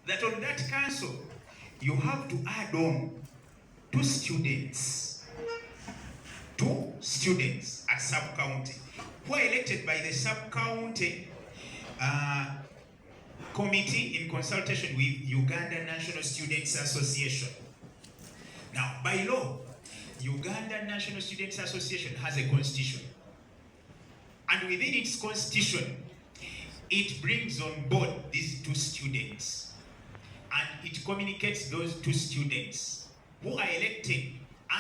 that on that council, you have to add on 2 students. 2 students at sub-county who are elected by the sub-county committee in consultation with Uganda National Students Association. Now, by law, Uganda National Students Association has a constitution. And within its constitution, it brings on board these 2 students. And it communicates those 2 students who are elected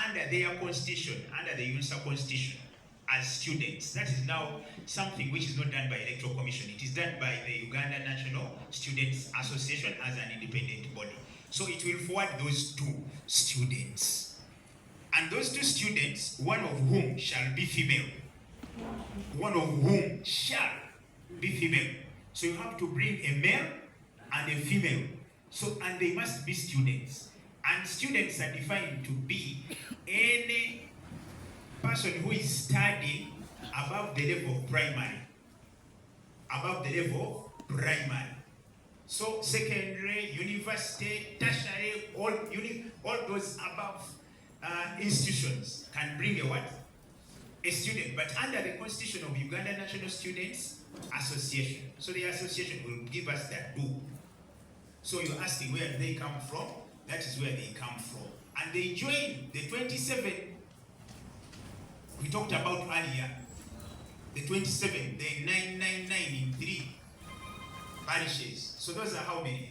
under their constitution, under the UNSA constitution, as students. That is now something which is not done by Electoral Commission. It is done by the Uganda National Students Association as an independent body. So it will forward those 2 students. And those 2 students, one of whom shall be female. One of whom shall be female. So you have to bring a male and a female. So, and they must be students. And students are defined to be any person who is studying above the level of primary. Above the level of primary. So secondary, university, tertiary, all those above institutions can bring a what? A student, but under the constitution of Uganda National Students Association. So the association will give us that book. So you're asking where they come from? That is where they come from. And they join the 27 we talked about earlier. The 27, the 999 in 3 parishes. So those are how many?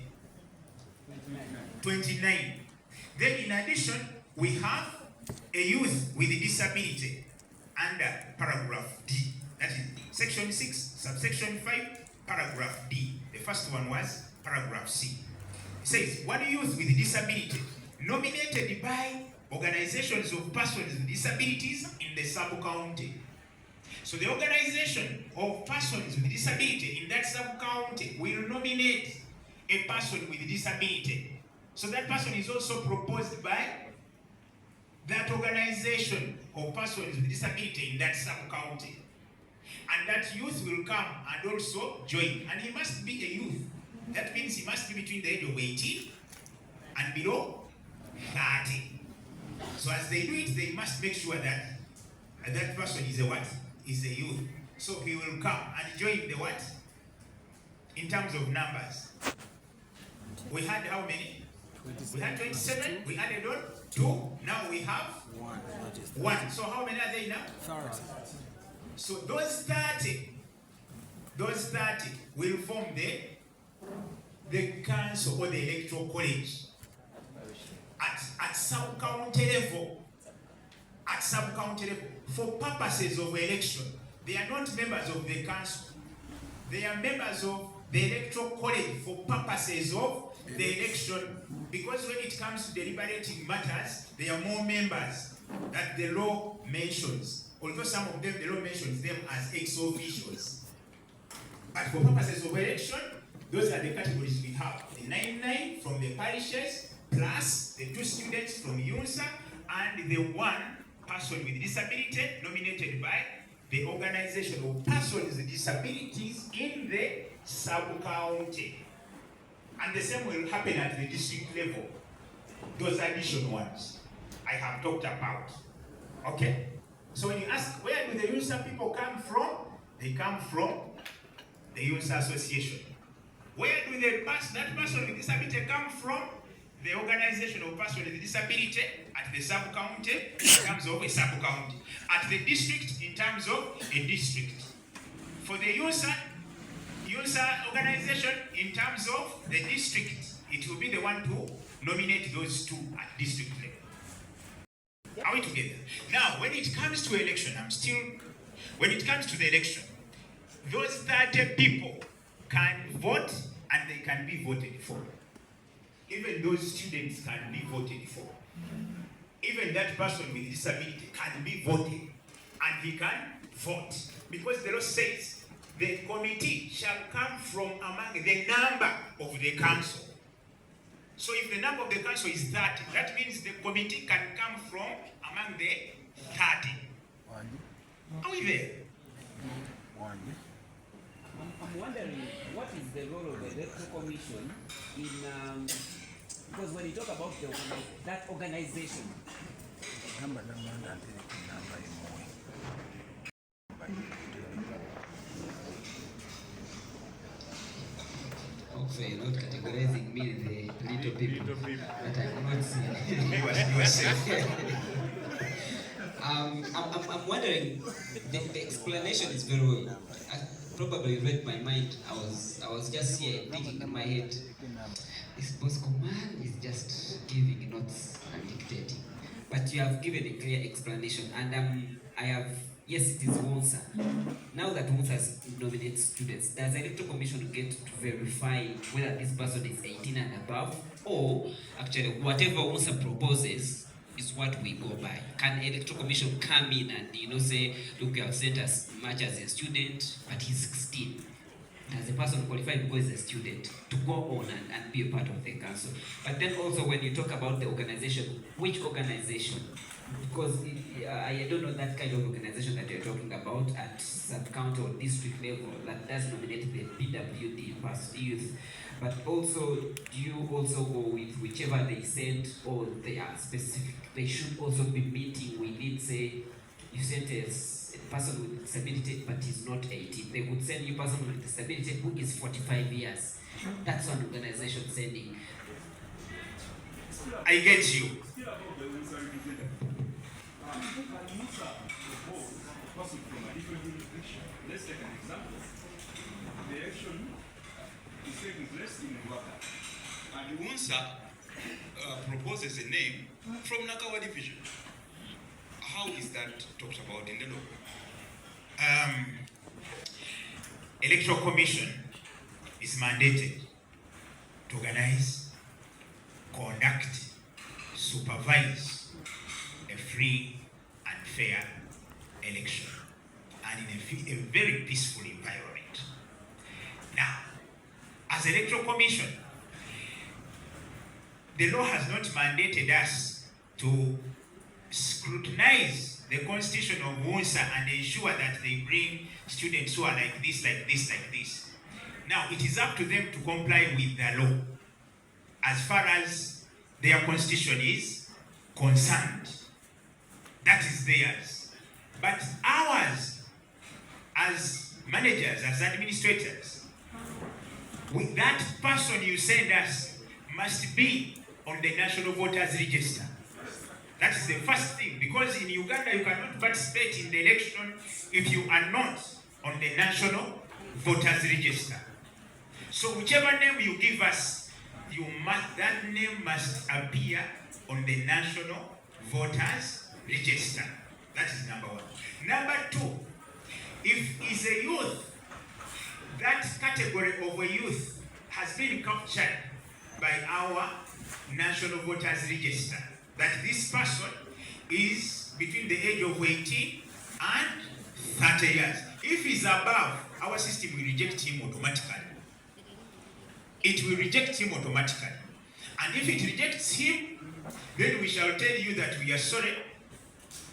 29. Then in addition, we have a youth with a disability under paragraph D. That is section 6, subsection 5, paragraph D. The first one was paragraph C. It says, one youth with disability nominated by organizations of persons with disabilities in the sub-county. So the organization of persons with disability in that sub-county will nominate a person with disability. So that person is also proposed by that organization of persons with disability in that sub-county. And that youth will come and also join. And he must be a youth. That means he must be between the age of 18 and below 30. So as they do it, they must make sure that that person is a what? Is a youth. So he will come and join the what? In terms of numbers. We had how many? We had 27, we added on 2, now we have 1. So how many are they now? 30. So those 30 will form the council or the electoral college at sub-county level. At sub-county level, for purposes of election. They are not members of the council. They are members of the electoral college for purposes of the election. Because when it comes to deliberating matters, there are more members that the law mentions. Although some of them, the law mentions them as ex-officials. But for purposes of election, those are the categories we have. The 99 from the parishes, plus the 2 students from UNSA, and the 1 person with disability nominated by the organization of persons with disabilities in the sub-county. And the same will happen at the district level. Those additional ones I have talked about. Okay? So when you ask, where do the UNSA people come from? They come from the UNSA association. Where do that person with disability come from? The organization of persons with disability at the sub-county in terms of a sub-county. At the district in terms of a district. For the UNSA organization in terms of the district, it will be the one to nominate those 2 at district level. Are we together? Now, when it comes to election, when it comes to the election, those 30 people can vote and they can be voted for. Even those students can be voted for. Even that person with disability can be voted and he can vote. Because the law says the committee shall come from among the number of the council. So if the number of the council is 30, that means the committee can come from among the 30. Are we there? I'm wondering what is the role of the Electoral Commission in because when you talk about that organization. So you're not categorizing me the little people that I'm not seeing. You are safe. I'm wondering, the explanation is very well. I probably read my mind. I was just here thinking in my head, this boss command is just giving notes and dictating. But you have given a clear explanation, and I have, yes, it is WONSA. Now that WONSA nominates students, does the Electoral Commission get to verify whether this person is 18 and above, or actually whatever WONSA proposes is what we go by? Can Electoral Commission come in and say, look, you have sent us much as a student, but he's 16. Does the person qualify because he's a student to go on and be a part of the council? But then also when you talk about the organization, which organization? Because I don't know that kind of organization that you're talking about at sub-county or district level that does nominate the PWD past youth. But also, do you also go with whichever they send, or they are specific? They should also be meeting within, say, you sent a person with disability but is not 18. They would send you a person with disability who is 45 years. That's one organization sending. I get you. Let's take an example. The election is taking place in Rwaka. And WONSA proposes a name from Nakawa division. How is that talked about in the law? Electoral Commission is mandated to organize, conduct, supervise a free and fair election, and in a very peaceful environment. Now, as Electoral Commission, the law has not mandated us to scrutinize the constitution of WONSA and ensure that they bring students who are like this, like this, like this. Now, it is up to them to comply with the law as far as their constitution is concerned. That is theirs. But ours, as managers, as administrators, with that person you send us must be on the National Voters Register. That is the first thing, because in Uganda you cannot participate in the election if you are not on the National Voters Register. So whichever name you give us, that name must appear on the National Voters Register. That is number one. Number two, if it's a youth, that category of a youth has been captured by our National Voters Register, that this person is between the age of 18 and 30 years. If he's above, our system will reject him automatically. It will reject him automatically. And if it rejects him, then we shall tell you that we are sorry,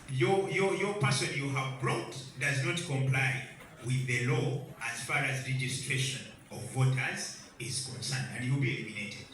your person you have brought does not comply with the law as far as registration of voters is concerned, and you'll be eliminated.